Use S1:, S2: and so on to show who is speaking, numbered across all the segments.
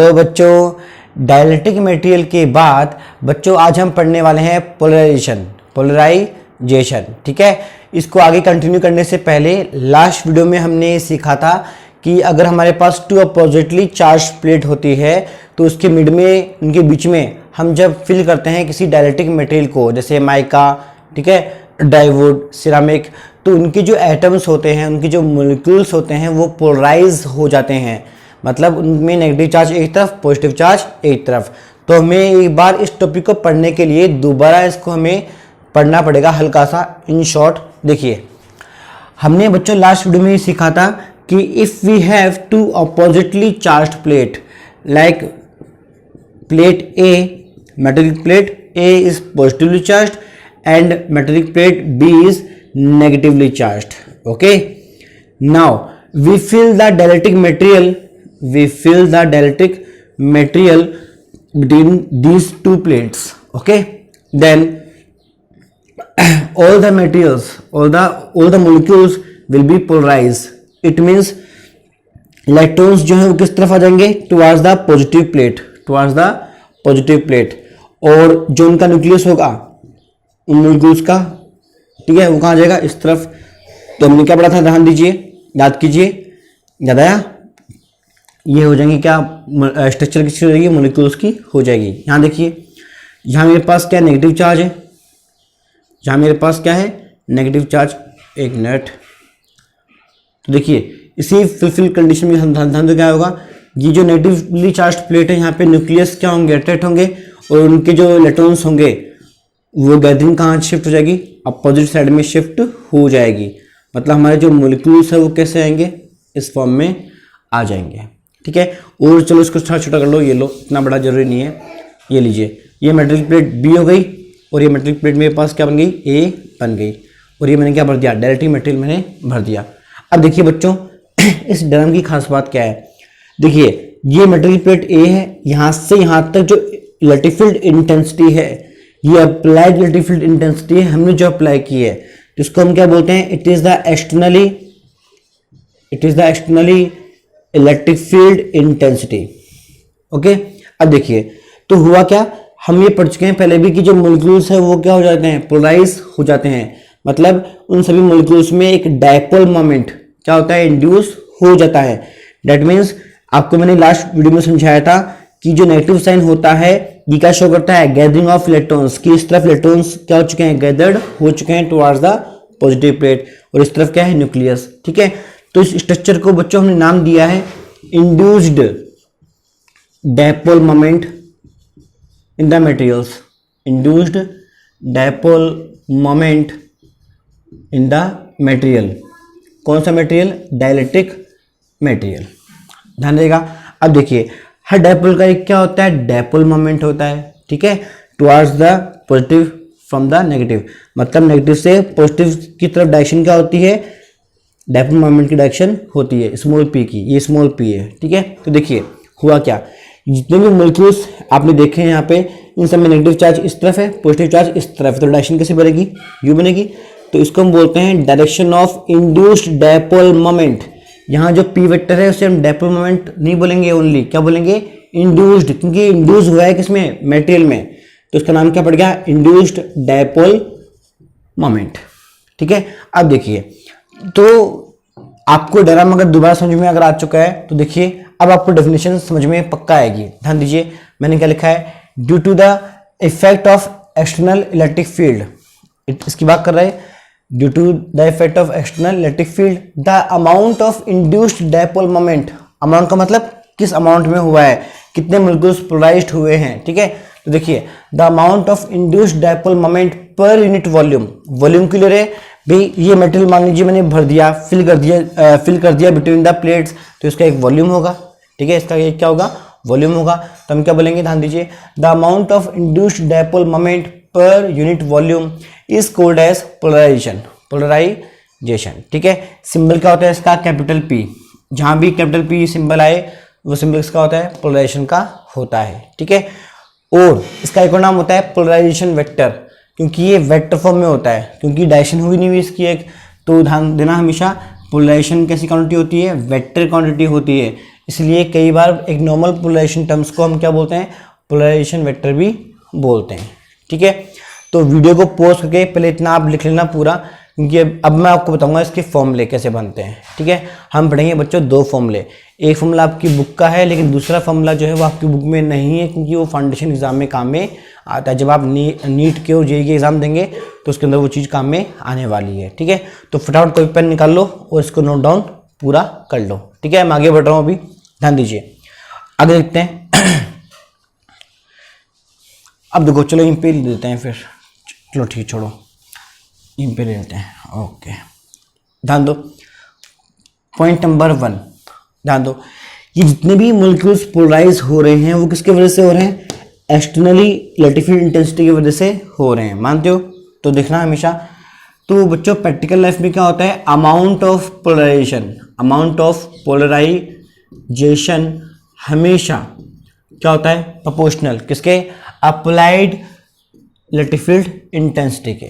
S1: तो बच्चों dielectric material के बाद बच्चों आज हम पढ़ने वाले हैं पोलराइजेशन। ठीक है, इसको आगे कंटिन्यू करने से पहले लास्ट वीडियो में हमने सीखा था कि अगर हमारे पास टू अपोजिटली चार्ज प्लेट होती है तो उसके मिड में, उनके बीच में हम जब फिल करते हैं किसी डाइलेक्ट्रिक मटेरियल को, जैसे माइका, ठीक है, डाइवुड, सिरामिक, तो उनके जो एटम्स होते हैं, उनके जो मॉलिक्यूल्स होते हैं वो पोलराइज हो जाते हैं। मतलब उनमें नेगेटिव चार्ज एक तरफ, पॉजिटिव चार्ज एक तरफ। तो हमें एक बार इस टॉपिक को पढ़ने के लिए दोबारा इसको हमें पढ़ना पड़ेगा हल्का सा। इन शॉर्ट देखिए, हमने बच्चों लास्ट वीडियो में सीखा था कि if we have two oppositely charged plate, like plate A, metallic plate A is positively charged and metallic plate B is negatively charged. Okay, now we fill the dielectric material between these two plates. Okay, then all the materials, all the molecules will be polarized. It means electrons जो है वो किस तरफ आ जाएंगे, towards the positive plate, और जो उनका nucleus होगा उन मॉलिक्यूल्स का, ठीक है, वो कहाँ जाएगा, इस तरफ। तो हमने क्या पढ़ा था, ध्यान दीजिए, याद कीजिए, याद आया? ये हो जाएंगे क्या, स्ट्रक्चर किसकी हो जाएगी, मॉलिक्यूल्स की हो जाएगी। यहाँ देखिए, यहाँ मेरे पास क्या नेगेटिव चार्ज है, यहाँ मेरे पास क्या है नेगेटिव चार्ज, एक मिनट। तो देखिए इसी फुलफिल कंडीशन में ध्यान दो क्या होगा, ये जो नेगेटिवली चार्ज प्लेट है यहाँ पे न्यूक्लियस क्या होंगे, अट्रैक्ट होंगे, और उनके जो इलेक्ट्रॉन्स होंगे वो गैदरिंग कहाँ शिफ्ट हो जाएगी, अपोजिट साइड में शिफ्ट हो जाएगी। मतलब हमारे जो मॉलिक्यूल्स है वो कैसे आएंगे, इस फॉर्म में आ जाएंगे। ठीक है, और चलो इसको थोड़ा छोटा कर लो, ये लो, इतना बड़ा जरूरी नहीं है। ये लीजिए, ये मेटेलिक प्लेट बी हो गई, और ये मेटेलिक प्लेट मेरे पास क्या बन गई, ए बन गई, और ये मैंने क्या भर दिया, डायरेक्टिक मटेरियल मैंने भर दिया। अब देखिए बच्चों इस ड्राम की खास बात क्या है, देखिए ये मेटेलिक प्लेट ए है, यहाँ से यहाँ तक जो इलेक्ट्रिक फील्ड इंटेंसिटी है, ये अप्लाइड इलेक्ट्रिक फील्ड इंटेंसिटी है, हमने जो अप्लाई की है, जिसको हम क्या बोलते हैं, it is the externally electric field intensity. Okay, अब देखिए तो हुआ क्या, हम ये पढ़ चुके हैं पहले भी कि जो मॉलिक्यूल्स है वो क्या हो जाते हैं, पोलराइज हो जाते हैं। मतलब उन सभी मॉलिक्यूल्स में एक डायपोल मोमेंट क्या होता है, इंड्यूस हो जाता है। दैट मीन्स आपको मैंने लास्ट वीडियो में समझाया था कि जो नेगेटिव साइन होता है ये क्या शो करता है, गैदरिंग ऑफ इलेक्ट्रॉन्स, की इस तरफ इलेक्ट्रॉन्स क्या हो चुके हैं, गैदर्ड हो चुके हैं टुवर्ड्स द पॉजिटिव प्लेट, और इस तरफ क्या है, न्यूक्लियस। ठीक है, तो इस स्ट्रक्चर को बच्चों हमने नाम दिया है induced dipole moment in the materials, induced dipole moment in the material. कौन सा मटेरियल, डाइलेक्ट्रिक मटेरियल, ध्यान देगा। अब देखिए हर डायपोल का एक क्या होता है, डायपोल मोमेंट होता है। ठीक है, towards the positive from the negative, मतलब नेगेटिव से पॉजिटिव की तरफ डायरेक्शन क्या होती है, डायपोल मोमेंट की डायरेक्शन होती है स्मॉल पी की, ये स्मॉल पी है। ठीक है, तो देखिए हुआ क्या, जितने भी मॉलिक्यूल्स आपने देखे हैं यहाँ पे, इन सब में नेगेटिव चार्ज इस तरफ है, पॉजिटिव चार्ज इस तरफ है, तो डायरेक्शन कैसे बनेगी, यू बनेगी। तो इसको हम बोलते हैं direction of induced dipole moment. यहाँ जो पी वेक्टर है उसे हम डायपोल मोमेंट नहीं बोलेंगे, ओनली क्या बोलेंगे, इंड्यूस्ड, क्योंकि इंड्यूस हुआ है किसमें, मटेरियल में, तो इसका नाम क्या पड़ गया, इंड्यूस्ड डायपोल मोमेंट। ठीक है, अब देखिए तो आपको डायग्राम अगर दोबारा समझ में अगर आ चुका है तो देखिए अब आपको डेफिनेशन समझ में पक्का आएगी। ध्यान दीजिए मैंने क्या लिखा है, due to the effect of external electric field, इसकी बात कर रहे हैं, due to the effect of external electric field the amount of induced dipole moment, amount का मतलब किस अमाउंट में हुआ है, कितने मॉलिक्यूल्स पोलराइज्ड हुए हैं। ठीक है, तो देखिए the amount of induced dipole moment per unit volume, volume क्यों ले रहे भाई, ये मटेरियल मान लीजिए मैंने भर दिया, फिल कर दिया बिटवीन द प्लेट्स, तो इसका एक वॉल्यूम होगा। ठीक है, इसका एक क्या होगा, वॉल्यूम होगा। तो हम क्या बोलेंगे, ध्यान दीजिए, the amount of induced dipole moment per unit volume is called as polarization. ठीक है, सिंबल क्या होता है इसका, कैपिटल पी, जहां भी कैपिटल पी सिंबल आए वो सिंबल इसका होता है, पोलराइजेशन का होता है। ठीक है, और इसका एक और नाम होता है पोलराइजेशन वेक्टर, क्योंकि ये वेक्टर फॉर्म में होता है, क्योंकि डायरेक्शन हुई नहीं हुई इसकी एक, तो ध्यान देना हमेशा पोलराइजेशन कैसी क्वांटिटी होती है, वेक्टर क्वांटिटी होती है। इसलिए कई बार एक नॉर्मल पोलराइजेशन टर्म्स को हम क्या बोलते हैं, पोलराइजेशन वेक्टर भी बोलते हैं। ठीक है, तो वीडियो को पॉज करके पहले इतना आप लिख लेना पूरा, क्योंकि अब मैं आपको बताऊंगा इसके फॉर्मूले कैसे बनते हैं। ठीक है, हम पढ़ेंगे बच्चों दो फॉर्मूले, एक फॉर्मूला आपकी बुक का है लेकिन दूसरा फॉर्मूला जो है वो आपकी बुक में नहीं है, क्योंकि वो फाउंडेशन एग्जाम में काम में आता है। जब आप नीट के और जेईई के एग्जाम देंगे तो उसके अंदर वो चीज़ काम में आने वाली है। ठीक है, तो फटाफट कोई पेन निकाल लो और इसको नोट डाउन पूरा कर लो। ठीक है, मैं आगे बढ़ रहा हूँ, अभी ध्यान दीजिए, आगे देखते हैं। अब देखो, चलो इन पे ले देते हैं फिर, चलो ठीक, छोड़ो इन पे ले लेते हैं। ओके, ध्यान दो, पॉइंट नंबर 1 ध्यान दो, ये जितने भी मॉलिक्यूल्स पोलराइज हो रहे हैं वो किसके वजह से हो रहे हैं, एक्सटर्नली इलेक्ट्रिक फील्ड इंटेंसिटी की वजह से हो रहे हैं, मानते हो? तो देखना हमेशा। तो बच्चों प्रैक्टिकल लाइफ में क्या होता है, amount of polarization, amount of polarization हमेशा क्या होता है, प्रोपोर्शनल किसके, अप्लाइड इलेक्ट्रिक फील्ड इंटेंसिटी के।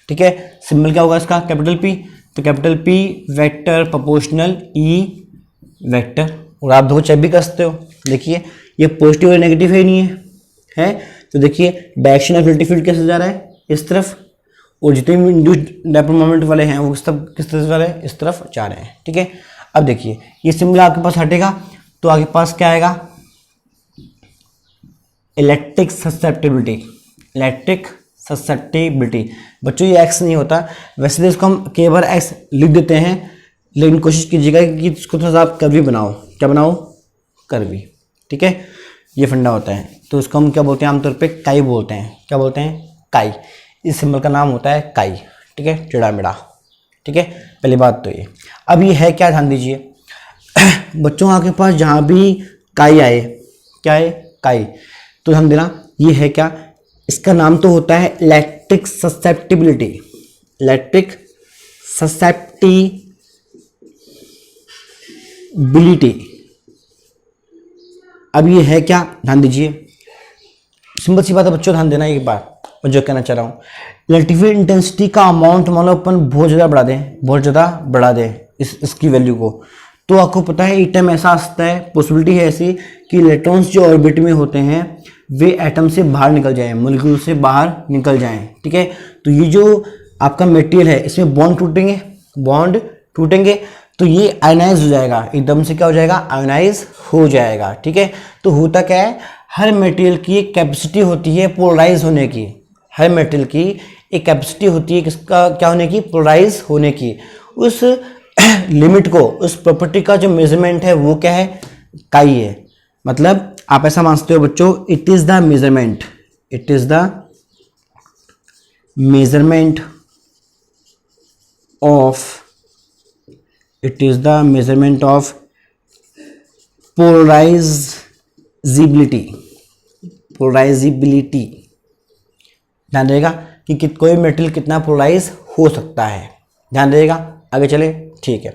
S1: ठीक है, सिंबल क्या होगा इसका, कैपिटल पी, तो capital P vector proportional E vector. और आप दो चेक भी कर सकते हो, देखिए ये पॉजिटिव और नेगेटिव है नहीं है, तो देखिए डायरेक्शन ऑफ इलेक्ट्रिक फील्ड कैसे जा रहा है, इस तरफ, और जितने भी इंड्यूस्ड डायपोल मोमेंट वाले हैं वो किस तरफ वाले हैं, इस तरफ जा रहे हैं। ठीक है, अब देखिए ये सिंबल आपके पास हटेगा तो आपके पास क्या आएगा, इलेक्ट्रिक ससेप्टिबिलिटी, इलेक्ट्रिक ससेप्टिबिलिटी। बच्चों ये एक्स नहीं होता, वैसे तो इसको हम कई बार एक्स लिख देते हैं, लेकिन कोशिश कीजिएगा कि इसको थोड़ा सा आप कर्वी बनाओ, क्या बनाओ, कर्वी। ठीक है, ये फंडा होता है, तो इसको हम क्या बोलते हैं, आमतौर पे काई बोलते हैं, क्या बोलते हैं, काई। इस सिंबल का नाम होता है काई। ठीक है, टेढ़ा मेढ़ा। ठीक है, पहली बात तो ये। अब ये है क्या, ध्यान दीजिए बच्चों, आपके पास जहाँ भी काई आए, क्या है, काई, तो ध्यान देना ये है क्या, इसका नाम तो होता है इलेक्ट्रिक ससेप्टिबिलिटी, इलेक्ट्रिक ससेप्टिबिलिटी। अब ये है क्या, ध्यान दीजिए, सिंपल सी बात है बच्चों, ध्यान देना एक बार मैं जो कहना चाह रहा हूँ, इलेक्ट्रिक फील्ड इंटेंसिटी का अमाउंट मान लो अपन बहुत ज़्यादा बढ़ा दें, बहुत ज़्यादा बढ़ा दें इसकी वैल्यू को, तो आपको पता है एटम ऐसा आता है, पॉसिबिलिटी है ऐसी कि इलेक्ट्रॉन्स जो ऑर्बिट में होते हैं वे एटम से बाहर निकल जाएं, मॉलिक्यूल से बाहर निकल जाएं। ठीक है, तो ये जो आपका मटेरियल है इसमें बॉन्ड टूटेंगे तो ये आयनाइज हो जाएगा, एकदम से क्या हो जाएगा, आयनाइज हो जाएगा। ठीक है, तो होता क्या है, हर मटेरियल की एक कैपेसिटी होती है पोलराइज होने की, हर मटेरियल की एक कैपेसिटी होती है किसका, क्या होने की, पोलराइज होने की। उस लिमिट को, उस प्रॉपर्टी का जो मेजरमेंट है वो क्या है, काई है। मतलब आप ऐसा मानते हो बच्चों, it is the measurement, it is the measurement of, it is the measurement of polarisability, polarisability. ध्यान रहेगा कि कोई मेटेरियल कितना पोलराइज हो सकता है, ध्यान रहेगा। आगे चले, ठीक है,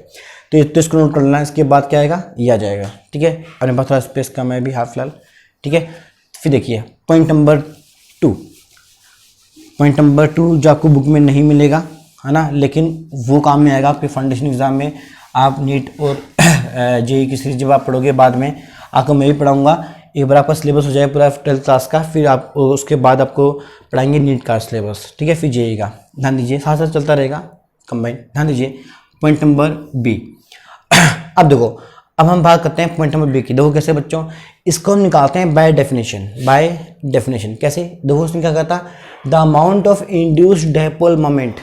S1: तो इसको नोट कर लेना, इसके बाद क्या आएगा, ये आ जाएगा। ठीक है, अपने पास थोड़ा स्पेस कम है भी हाफ फिलहाल। ठीक है, फिर देखिए पॉइंट नंबर 2, पॉइंट नंबर 2 जो आपको बुक में नहीं मिलेगा, है ना, लेकिन वो काम में आएगा आपके फाउंडेशन एग्जाम में। आप नीट और जेईई की सीरीज जब आप पढ़ोगे बाद में, आपको मैं भी पढ़ाऊँगा, एक बार आपका सिलेबस हो जाए पूरा 12th क्लास का, फिर आप उसके बाद आपको पढ़ाएंगे नीट का सिलेबस। ठीक है, फिर जेईई का, ध्यान दीजिए, साथ साथ चलता रहेगा कंबाइन। ध्यान दीजिए पॉइंट नंबर बी। अब देखो, अब हम बात करते हैं पॉइंट नंबर बी की। देखो कैसे बच्चों, इसको हम निकालते हैं बाय डेफिनेशन, बाय डेफिनेशन कैसे, देखो उसने क्या कहता, the amount of induced dipole moment,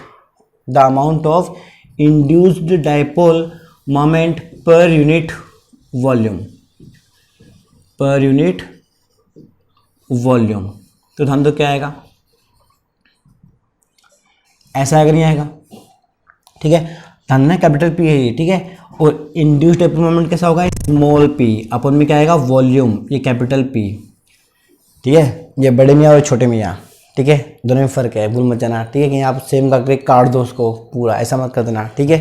S1: the amount of induced dipole moment per unit volume, पर यूनिट वॉल्यूम। तो ध्यान दो क्या आएगा, ऐसा आएगा, नहीं आएगा। ठीक है, ध्यान देना कैपिटल पी है ये। ठीक है, और इंड्यूस्ड डायपोल मोमेंट कैसा होगा, स्मॉल पी, अपन में क्या आएगा, वॉल्यूम, ये कैपिटल पी। ठीक है, ये बड़े मियाँ और छोटे मियाँ, ठीक है, दोनों में फ़र्क है, भूल मत जाना। ठीक है, कि आप सेम करके काट दो उसको पूरा, ऐसा मत कर देना। ठीक है,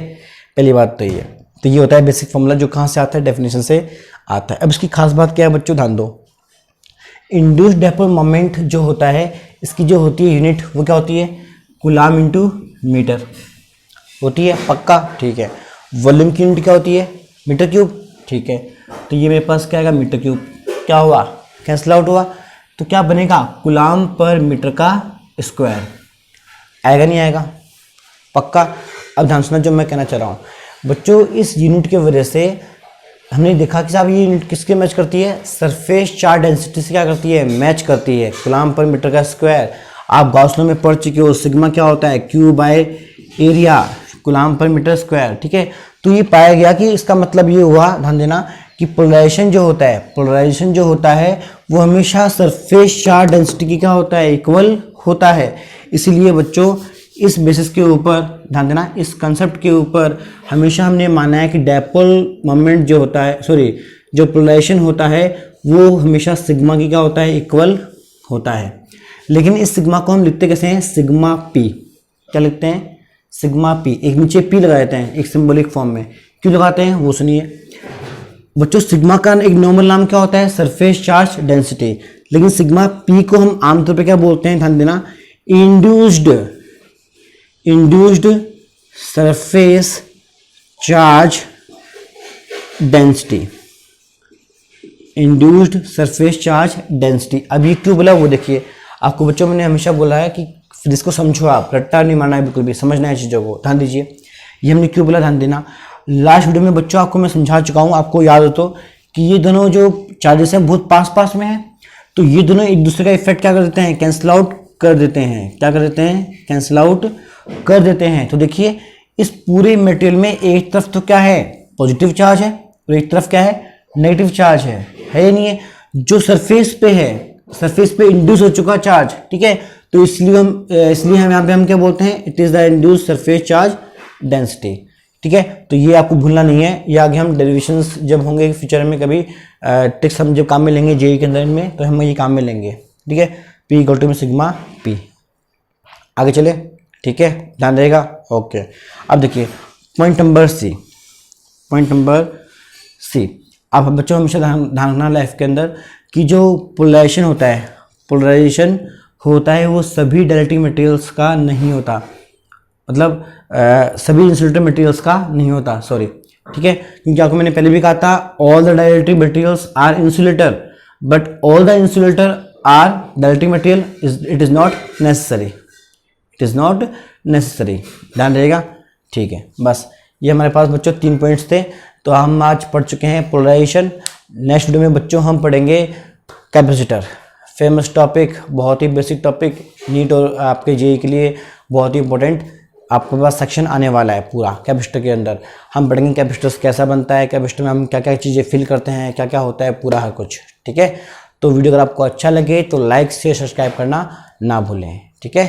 S1: पहली बात तो ये, तो ये होता है बेसिक फॉर्मूला जो कहाँ से आता है, डेफिनेशन से आता है। अब इसकी खास बात क्या है बच्चों, ध्यान दो, इंड्यूस्ड डायपोल मोमेंट जो होता है, इसकी जो होती है यूनिट, वो क्या होती है, कूलाम इंटू मीटर होती है, पक्का। ठीक है, वॉल्यूम की यूनिट क्या होती है, मीटर क्यूब। ठीक है, तो ये मेरे पास क्या आएगा, मीटर क्यूब। क्या हुआ, कैंसिल आउट हुआ, तो क्या बनेगा, कूलाम पर मीटर का स्क्वायर। आएगा नहीं आएगा, पक्का। अब ध्यान सुना जो मैं कहना चाह रहा हूँ बच्चों, इस यूनिट की वजह से हमने देखा कि साहब ये यूनिट किसके मैच करती है, सरफेस चार्ज डेंसिटी से क्या करती है, मैच करती है, कूलाम पर मीटर का स्क्वायर। आप गॉस लॉ में पढ़ चुके हो, सिग्मा क्या होता है, क्यू बाय एरिया, कूलाम पर मीटर स्क्वायर, ठीक है। तो ये पाया गया कि इसका मतलब ये हुआ, ध्यान देना, कि पोलराइजेशन जो होता है, पोलराइजेशन जो होता है वो हमेशा सरफेस चार्ज डेंसिटी की क्या होता है, इक्वल होता है। इसीलिए बच्चों इस बेसिस के ऊपर ध्यान देना, इस कंसेप्ट के ऊपर हमेशा हमने माना है कि डायपोल मोमेंट जो होता है, सॉरी, जो पोलराइजेशन होता है वो हमेशा सिग्मा की क्या होता है, इक्वल होता है। लेकिन इस सिग्मा को हम लिखते कैसे हैं, सिग्मा पी। क्या लिखते हैं, सिग्मा पी। एक नीचे पी लगा देते हैं एक सिंबॉलिक फॉर्म में। क्यों लगाते हैं वो सुनिए बच्चों। सिग्मा का एक नॉर्मल नाम क्या होता है, सरफेस चार्ज डेंसिटी। लेकिन सिग्मा पी को हम आमतौर पे क्या बोलते हैं, ध्यान देना, induced surface charge density, induced surface charge density. अब ये क्यों बोला वो देखिए। आपको बच्चों मैंने हमेशा बोला है कि फिर इसको समझो, आप रट्टा नहीं मारना है, बिल्कुल भी समझना है चीज़ों को, ध्यान दीजिए। ये हमने क्यों बोला, ध्यान देना। लास्ट वीडियो में बच्चों आपको मैं समझा चुका हूँ, आपको याद हो तो, कि ये दोनों जो चार्जेस हैं बहुत पास पास में हैं, तो ये दोनों एक दूसरे का इफेक्ट क्या कर देते हैं, कैंसिल आउट कर देते हैं। क्या कर देते हैं, कैंसिल आउट कर देते हैं। तो देखिए इस पूरे मटेरियल में एक तरफ तो क्या है, पॉजिटिव चार्ज है, और एक तरफ क्या है, नेगेटिव चार्ज है या नहीं है। जो सरफेस पे है, सरफेस पे इंड्यूस हो चुका चार्ज, ठीक है, तो इसलिए हम यहाँ पे हम क्या बोलते हैं, it is the induce surface charge density, ठीक है। तो ये आपको भूलना नहीं है, ये आगे हम डेरिवेशंस जब होंगे फ्यूचर में कभी ट्रिक्स हम जब काम में लेंगे जेई के अंदर में, तो हम ये काम में लेंगे, ठीक है। पी इक्वल टू में सिग्मा पी। आगे चले, ठीक है, ध्यान रहेगा, ओके। अब देखिए point number C, point number C. आप बच्चों हमेशा ध्यान रखना लाइफ के अंदर कि जो पोलराइजेशन होता है, पोलराइजेशन होता है वो सभी डायरेक्टिव मटेरियल्स का नहीं होता, मतलब सभी इंसुलेटर मटेरियल्स का नहीं होता, सॉरी, ठीक है। क्योंकि आपको मैंने पहले भी कहा था, all the directive materials are insulator but all the insulator are directive material, it is not necessary, it is not necessary, ध्यान रहेगा, ठीक है। बस ये हमारे पास बच्चों 3 पॉइंट्स थे, तो हम आज पढ़ चुके हैं पोलराइजेशन। नेक्स्ट वीडियो में बच्चों हम पढ़ेंगे कैपेसिटर, फेमस टॉपिक, बहुत ही बेसिक टॉपिक, नीट और आपके जेई के लिए बहुत ही इंपॉर्टेंट आपके पास सेक्शन आने वाला है पूरा कैपेसिटर के अंदर। हम पढ़ेंगे कैपेसिटर कैसा बनता है, कैपेसिटर में हम क्या क्या चीज़ें फिल करते हैं, क्या क्या होता है, पूरा हर कुछ, ठीक है। तो वीडियो अगर आपको अच्छा लगे तो लाइक शेयर सब्सक्राइब करना ना भूलें, ठीक है।